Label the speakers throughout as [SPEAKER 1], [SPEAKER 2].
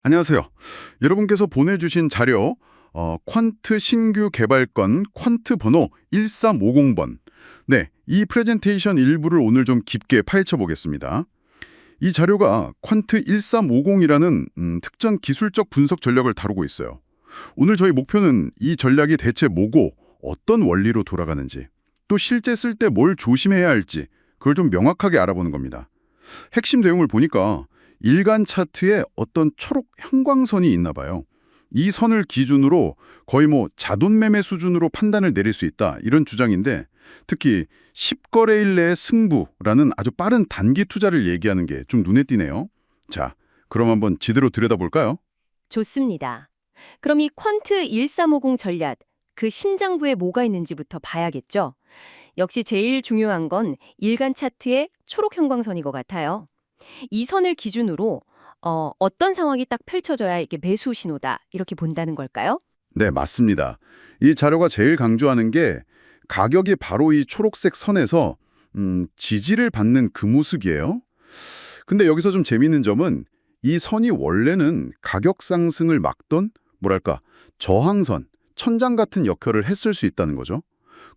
[SPEAKER 1] 안녕하세요. 여러분께서 보내주신 자료, 퀀트 신규 개발건 퀀트 번호 1350번. 네, 이 프레젠테이션 일부를 오늘 좀 깊게 파헤쳐 보겠습니다. 이 자료가 퀀트 1350이라는 특정 기술적 분석 전략을 다루고 있어요. 오늘 저희 목표는 이 전략이 대체 뭐고 어떤 원리로 돌아가는지, 또 실제 쓸 때 뭘 조심해야 할지 그걸 좀 명확하게 알아보는 겁니다. 핵심 내용을 보니까 일간 차트에 어떤 초록 형광선이 있나 봐요. 이 선을 기준으로 거의 자돈 매매 수준으로 판단을 내릴 수 있다, 이런 주장인데, 특히 10거래일 내의 승부라는 아주 빠른 단기 투자를 얘기하는 게 좀 눈에 띄네요. 자, 그럼 한번 제대로 들여다볼까요?
[SPEAKER 2] 좋습니다. 그럼 이 퀀트 1350 전략, 그 심장부에 뭐가 있는지부터 봐야겠죠? 역시 제일 중요한 건 일간 차트의 초록 형광선인 것 같아요. 이 선을 기준으로 어떤 상황이 딱 펼쳐져야 이게 매수 신호다, 이렇게 본다는 걸까요?
[SPEAKER 1] 네, 맞습니다. 이 자료가 제일 강조하는 게 가격이 바로 이 초록색 선에서 지지를 받는 그 모습이에요. 근데 여기서 좀 재미있는 점은 이 선이 원래는 가격 상승을 막던 뭐랄까 저항선, 천장 같은 역할을 했을 수 있다는 거죠.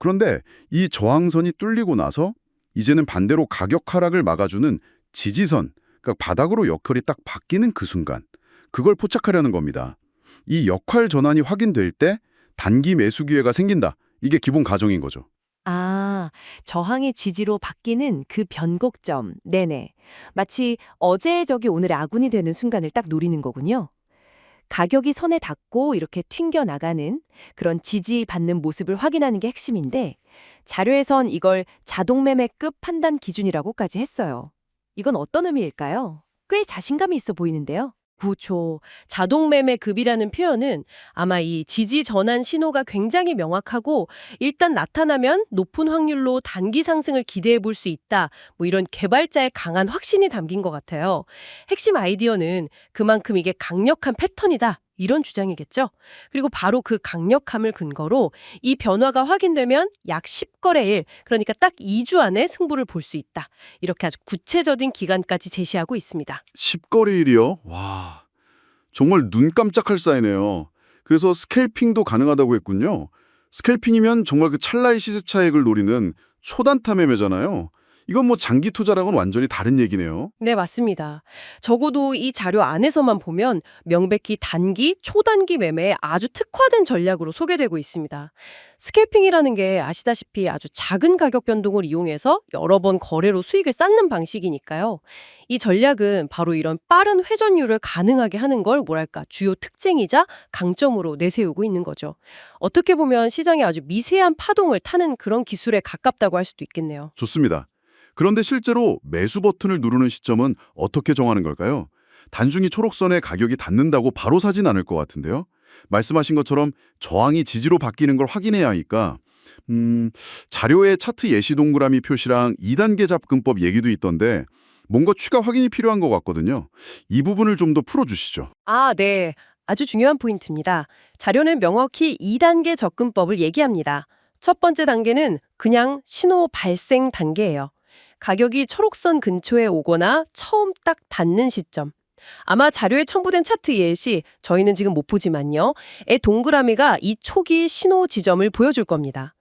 [SPEAKER 1] 그런데 이 저항선이 뚫리고 나서 이제는 반대로 가격 하락을 막아주는 지지선, 그러니까 바닥으로 역할이 딱 바뀌는 그 순간, 그걸 포착하려는 겁니다. 이 역할 전환이 확인될 때 단기 매수 기회가 생긴다. 이게 기본 가정인 거죠.
[SPEAKER 2] 아, 저항의 지지로 바뀌는 그 변곡점. 네네. 마치 어제의 적이 오늘의 아군이 되는 순간을 딱 노리는 거군요. 가격이 선에 닿고 이렇게 튕겨나가는 그런 지지받는 모습을 확인하는 게 핵심인데, 자료에선 이걸 자동매매급 판단 기준이라고까지 했어요. 이건 어떤 의미일까요? 꽤 자신감이 있어 보이는데요. 그렇죠. 자동매매급이라는 표현은 아마 이 지지 전환 신호가 굉장히 명확하고 일단 나타나면 높은 확률로 단기 상승을 기대해 볼 수 있다, 뭐 이런 개발자의 강한 확신이 담긴 것 같아요. 핵심 아이디어는 그만큼 이게 강력한 패턴이다, 이런 주장이겠죠. 그리고 바로 그 강력함을 근거로 이 변화가 확인되면 약 10거래일, 그러니까 딱 2주 안에 승부를 볼 수 있다, 이렇게 아주 구체적인 기간까지 제시하고 있습니다.
[SPEAKER 1] 10거래일이요? 와, 정말 눈 깜짝할 사이네요. 그래서 스캘핑도 가능하다고 했군요. 스캘핑이면 정말 그 찰나의 시세 차익을 노리는 초단타 매매잖아요. 이건 장기 투자랑은 완전히 다른 얘기네요.
[SPEAKER 2] 네, 맞습니다. 적어도 이 자료 안에서만 보면 명백히 단기, 초단기 매매에 아주 특화된 전략으로 소개되고 있습니다. 스캘핑이라는 게 아시다시피 아주 작은 가격 변동을 이용해서 여러 번 거래로 수익을 쌓는 방식이니까요. 이 전략은 바로 이런 빠른 회전율을 가능하게 하는 걸 뭐랄까 주요 특징이자 강점으로 내세우고 있는 거죠. 어떻게 보면 시장에 아주 미세한 파동을 타는 그런 기술에 가깝다고 할 수도 있겠네요.
[SPEAKER 1] 좋습니다. 그런데 실제로 매수 버튼을 누르는 시점은 어떻게 정하는 걸까요? 단순히 초록선에 가격이 닿는다고 바로 사진 않을 것 같은데요. 말씀하신 것처럼 저항이 지지로 바뀌는 걸 확인해야 하니까 자료에 차트 예시 동그라미 표시랑 2단계 접근법 얘기도 있던데 뭔가 추가 확인이 필요한 것 같거든요. 이 부분을 좀 더 풀어주시죠.
[SPEAKER 2] 아, 네. 아주 중요한 포인트입니다. 자료는 명확히 2단계 접근법을 얘기합니다. 첫 번째 단계는 그냥 신호 발생 단계예요. 가격이 초록선 근처에 오거나 처음 딱 닿는 시점. 아마 자료에 첨부된 차트 예시, 저희는 지금 못 보지만요. 의 동그라미가 이 초기 신호 지점을 보여줄 겁니다.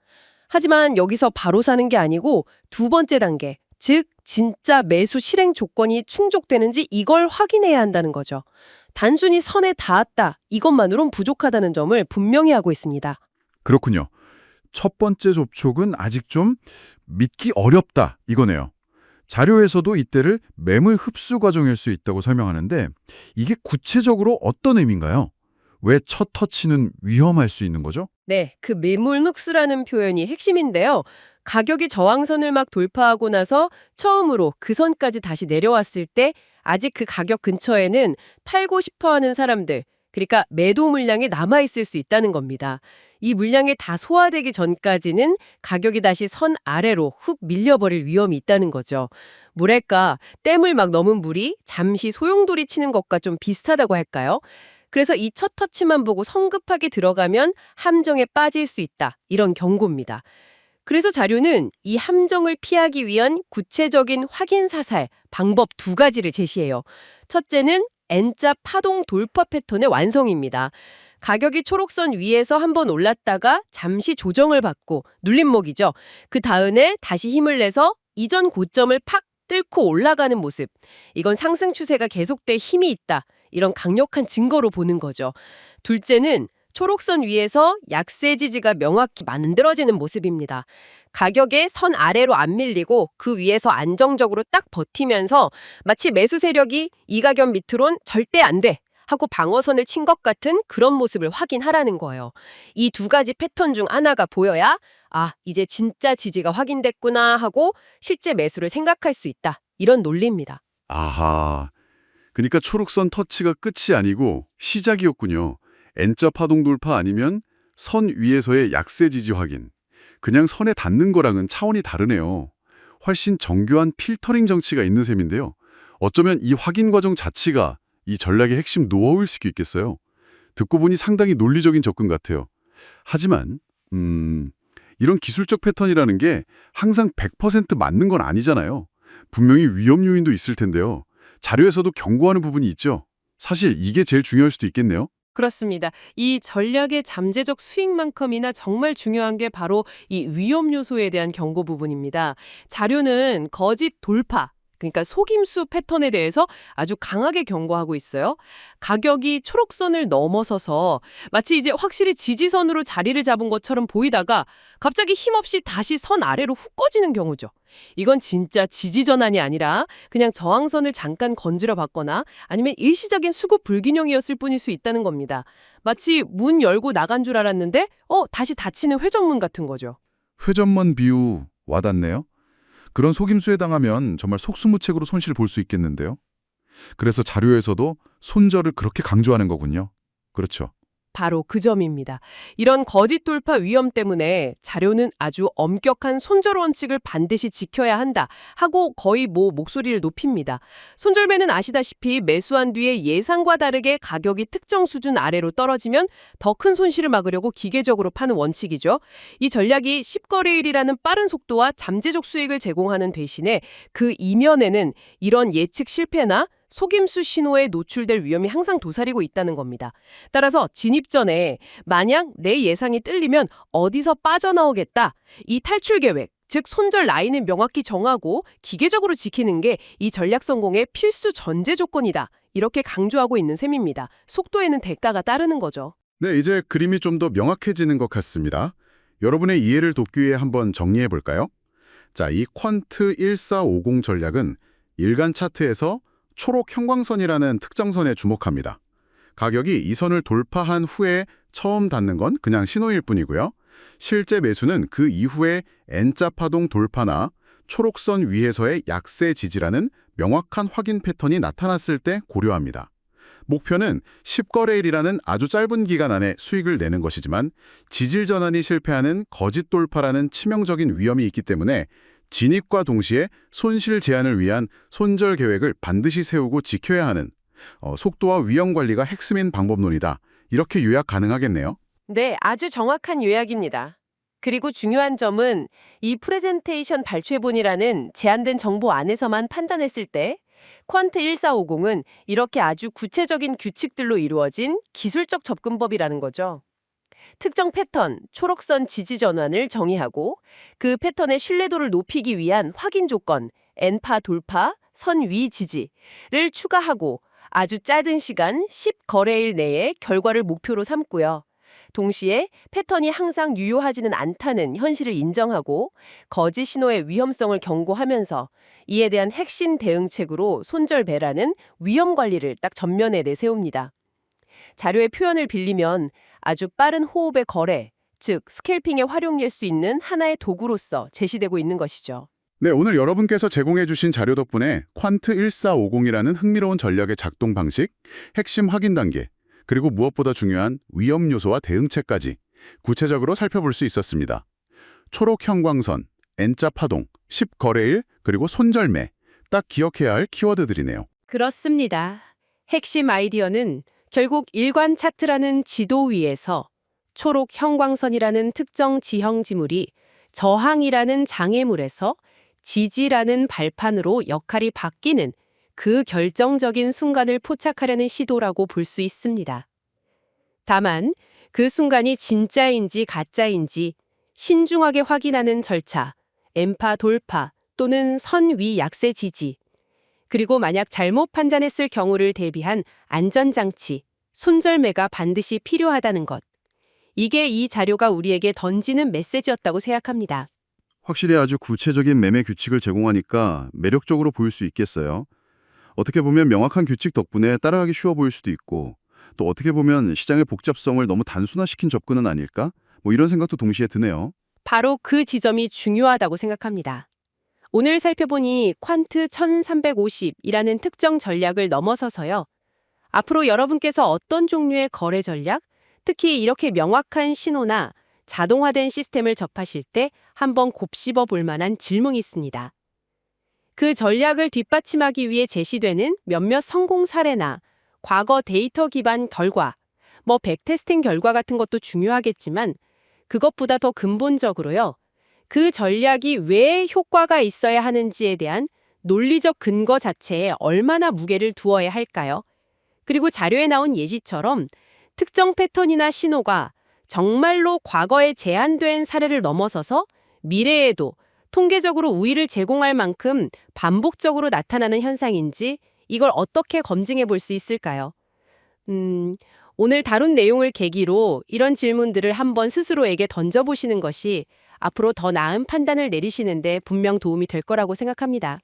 [SPEAKER 2] 하지만 여기서 바로 사는 게 아니고 두 번째 단계, 즉 진짜 매수 실행 조건이 충족되는지 이걸 확인해야 한다는 거죠. 단순히 선에 닿았다, 이것만으론 부족하다는 점을 분명히 하고 있습니다.
[SPEAKER 1] 그렇군요. 첫 번째 접촉은 아직 좀 믿기 어렵다, 이거네요. 자료에서도 이때를 매물 흡수 과정일 수 있다고 설명하는데 이게 구체적으로 어떤 의미인가요? 왜 첫 터치는 위험할 수 있는 거죠?
[SPEAKER 2] 네, 그 매물 흡수라는 표현이 핵심인데요. 가격이 저항선을 막 돌파하고 나서 처음으로 그 선까지 다시 내려왔을 때 아직 그 가격 근처에는 팔고 싶어 하는 사람들, 그러니까 매도 물량이 남아있을 수 있다는 겁니다. 이 물량이 다 소화되기 전까지는 가격이 다시 선 아래로 훅 밀려버릴 위험이 있다는 거죠. 뭐랄까, 댐을 막 넘은 물이 잠시 소용돌이 치는 것과 좀 비슷하다고 할까요? 그래서 이 첫 터치만 보고 성급하게 들어가면 함정에 빠질 수 있다, 이런 경고입니다. 그래서 자료는 이 함정을 피하기 위한 구체적인 확인 사살, 방법 두 가지를 제시해요. 첫째는
[SPEAKER 3] N자 파동 돌파 패턴의 완성입니다. 가격이 초록선 위에서 한번 올랐다가 잠시 조정을 받고 눌림목이죠. 그 다음에 다시 힘을 내서 이전 고점을 팍 뚫고 올라가는 모습. 이건 상승 추세가 계속될 힘이 있다. 이런 강력한 증거로 보는 거죠. 둘째는 초록선 위에서 약세 지지가 명확히 만들어지는 모습입니다. 가격의 선 아래로 안 밀리고 그 위에서 안정적으로 딱 버티면서 마치 매수 세력이 이 가격 밑으론 절대 안 돼 하고 방어선을 친 것 같은 그런 모습을 확인하라는 거예요. 이 두 가지 패턴 중 하나가 보여야 아, 이제 진짜 지지가 확인됐구나 하고 실제 매수를 생각할 수 있다. 이런 논리입니다.
[SPEAKER 1] 아하. 그러니까 초록선 터치가 끝이 아니고 시작이었군요. N자 파동 돌파 아니면 선 위에서의 약세 지지 확인. 그냥 선에 닿는 거랑은 차원이 다르네요. 훨씬 정교한 필터링 정치가 있는 셈인데요. 어쩌면 이 확인 과정 자체가 이 전략의 핵심 노하우일 수도 있겠어요. 듣고 보니 상당히 논리적인 접근 같아요. 하지만 이런 기술적 패턴이라는 게 항상 100% 맞는 건 아니잖아요. 분명히 위험 요인도 있을 텐데요. 자료에서도 경고하는 부분이 있죠. 사실 이게 제일 중요할 수도 있겠네요.
[SPEAKER 3] 그렇습니다. 이 전략의 잠재적 수익만큼이나 정말 중요한 게 바로 이 위험 요소에 대한 경고 부분입니다. 자료는 거짓 돌파, 그러니까 속임수 패턴에 대해서 아주 강하게 경고하고 있어요. 가격이 초록선을 넘어서서 마치 이제 확실히 지지선으로 자리를 잡은 것처럼 보이다가 갑자기 힘없이 다시 선 아래로 훅 꺼지는 경우죠. 이건 진짜 지지 전환이 아니라 그냥 저항선을 잠깐 건드려 봤거나 아니면 일시적인 수급 불균형이었을 뿐일 수 있다는 겁니다. 마치 문 열고 나간 줄 알았는데 다시 닫히는 회전문 같은 거죠.
[SPEAKER 1] 회전문 비유 와닿네요. 그런 속임수에 당하면 정말 속수무책으로 손실 볼 수 있겠는데요. 그래서 자료에서도 손절을 그렇게 강조하는 거군요. 그렇죠.
[SPEAKER 3] 바로 그 점입니다. 이런 거짓 돌파 위험 때문에 자료는 아주 엄격한 손절 원칙을 반드시 지켜야 한다 하고 거의 목소리를 높입니다. 손절매는 아시다시피 매수한 뒤에 예상과 다르게 가격이 특정 수준 아래로 떨어지면 더 큰 손실을 막으려고 기계적으로 파는 원칙이죠. 이 전략이 10거래일이라는 빠른 속도와 잠재적 수익을 제공하는 대신에 그 이면에는 이런 예측 실패나 속임수 신호에 노출될 위험이 항상 도사리고 있다는 겁니다. 따라서 진입 전에 만약 내 예상이 뜰리면 어디서 빠져나오겠다. 이 탈출 계획, 즉 손절 라인을 명확히 정하고 기계적으로 지키는 게 이 전략 성공의 필수 전제 조건이다. 이렇게 강조하고 있는 셈입니다. 속도에는 대가가 따르는 거죠.
[SPEAKER 1] 네, 이제 그림이 좀 더 명확해지는 것 같습니다. 여러분의 이해를 돕기 위해 한번 정리해 볼까요? 자, 이 퀀트 1450 전략은 일간 차트에서 초록 형광선이라는 특정선에 주목합니다. 가격이 이 선을 돌파한 후에 처음 닿는 건 그냥 신호일 뿐이고요. 실제 매수는 그 이후에 N자 파동 돌파나 초록선 위에서의 약세 지지라는 명확한 확인 패턴이 나타났을 때 고려합니다. 목표는 10거래일이라는 아주 짧은 기간 안에 수익을 내는 것이지만 지질 전환이 실패하는 거짓 돌파라는 치명적인 위험이 있기 때문에 진입과 동시에 손실 제한을 위한 손절 계획을 반드시 세우고 지켜야 하는 속도와 위험 관리가 핵심인 방법론이다. 이렇게 요약 가능하겠네요.
[SPEAKER 3] 네, 아주 정확한 요약입니다. 그리고 중요한 점은 이 프레젠테이션 발췌본이라는 제한된 정보 안에서만 판단했을 때 퀀트 1450은 이렇게 아주 구체적인 규칙들로 이루어진 기술적 접근법이라는 거죠. 특정 패턴, 초록선 지지 전환을 정의하고 그 패턴의 신뢰도를 높이기 위한 확인 조건, N파 돌파, 선 위 지지를 추가하고 아주 짧은 시간 10거래일 내에 결과를 목표로 삼고요. 동시에 패턴이 항상 유효하지는 않다는 현실을 인정하고 거짓 신호의 위험성을 경고하면서 이에 대한 핵심 대응책으로 손절 배라는 위험 관리를 딱 전면에 내세웁니다. 자료의 표현을 빌리면 아주 빠른 호흡의 거래, 즉 스캘핑에 활용될 수 있는 하나의 도구로서 제시되고 있는 것이죠.
[SPEAKER 1] 네, 오늘 여러분께서 제공해 주신 자료 덕분에 퀀트 1450이라는 흥미로운 전략의 작동 방식, 핵심 확인 단계, 그리고 무엇보다 중요한 위험 요소와 대응책까지 구체적으로 살펴볼 수 있었습니다. 초록 형광선, N자 파동, 10거래일, 그리고 손절매, 딱 기억해야 할 키워드들이네요.
[SPEAKER 3] 그렇습니다. 핵심 아이디어는 결국 일관 차트라는 지도 위에서 초록 형광선이라는 특정 지형 지물이 저항이라는 장애물에서 지지라는 발판으로 역할이 바뀌는 그 결정적인 순간을 포착하려는 시도라고 볼 수 있습니다. 다만 그 순간이 진짜인지 가짜인지 신중하게 확인하는 절차, 엠파 돌파 또는 선위 약세 지지, 그리고 만약 잘못 판단했을 경우를 대비한 안전장치, 손절매가 반드시 필요하다는 것. 이게 이 자료가 우리에게 던지는 메시지였다고 생각합니다.
[SPEAKER 1] 확실히 아주 구체적인 매매 규칙을 제공하니까 매력적으로 보일 수 있겠어요. 어떻게 보면 명확한 규칙 덕분에 따라가기 쉬워 보일 수도 있고, 또 어떻게 보면 시장의 복잡성을 너무 단순화시킨 접근은 아닐까? 이런 생각도 동시에 드네요.
[SPEAKER 3] 바로 그 지점이 중요하다고 생각합니다. 오늘 살펴보니 퀀트 1350이라는 특정 전략을 넘어서서요. 앞으로 여러분께서 어떤 종류의 거래 전략, 특히 이렇게 명확한 신호나 자동화된 시스템을 접하실 때 한번 곱씹어 볼 만한 질문이 있습니다. 그 전략을 뒷받침하기 위해 제시되는 몇몇 성공 사례나 과거 데이터 기반 결과, 백테스팅 결과 같은 것도 중요하겠지만 그것보다 더 근본적으로요. 그 전략이 왜 효과가 있어야 하는지에 대한 논리적 근거 자체에 얼마나 무게를 두어야 할까요? 그리고 자료에 나온 예시처럼 특정 패턴이나 신호가 정말로 과거에 제한된 사례를 넘어서서 미래에도 통계적으로 우위를 제공할 만큼 반복적으로 나타나는 현상인지 이걸 어떻게 검증해 볼 수 있을까요? 오늘 다룬 내용을 계기로 이런 질문들을 한번 스스로에게 던져보시는 것이 앞으로 더 나은 판단을 내리시는데 분명 도움이 될 거라고 생각합니다.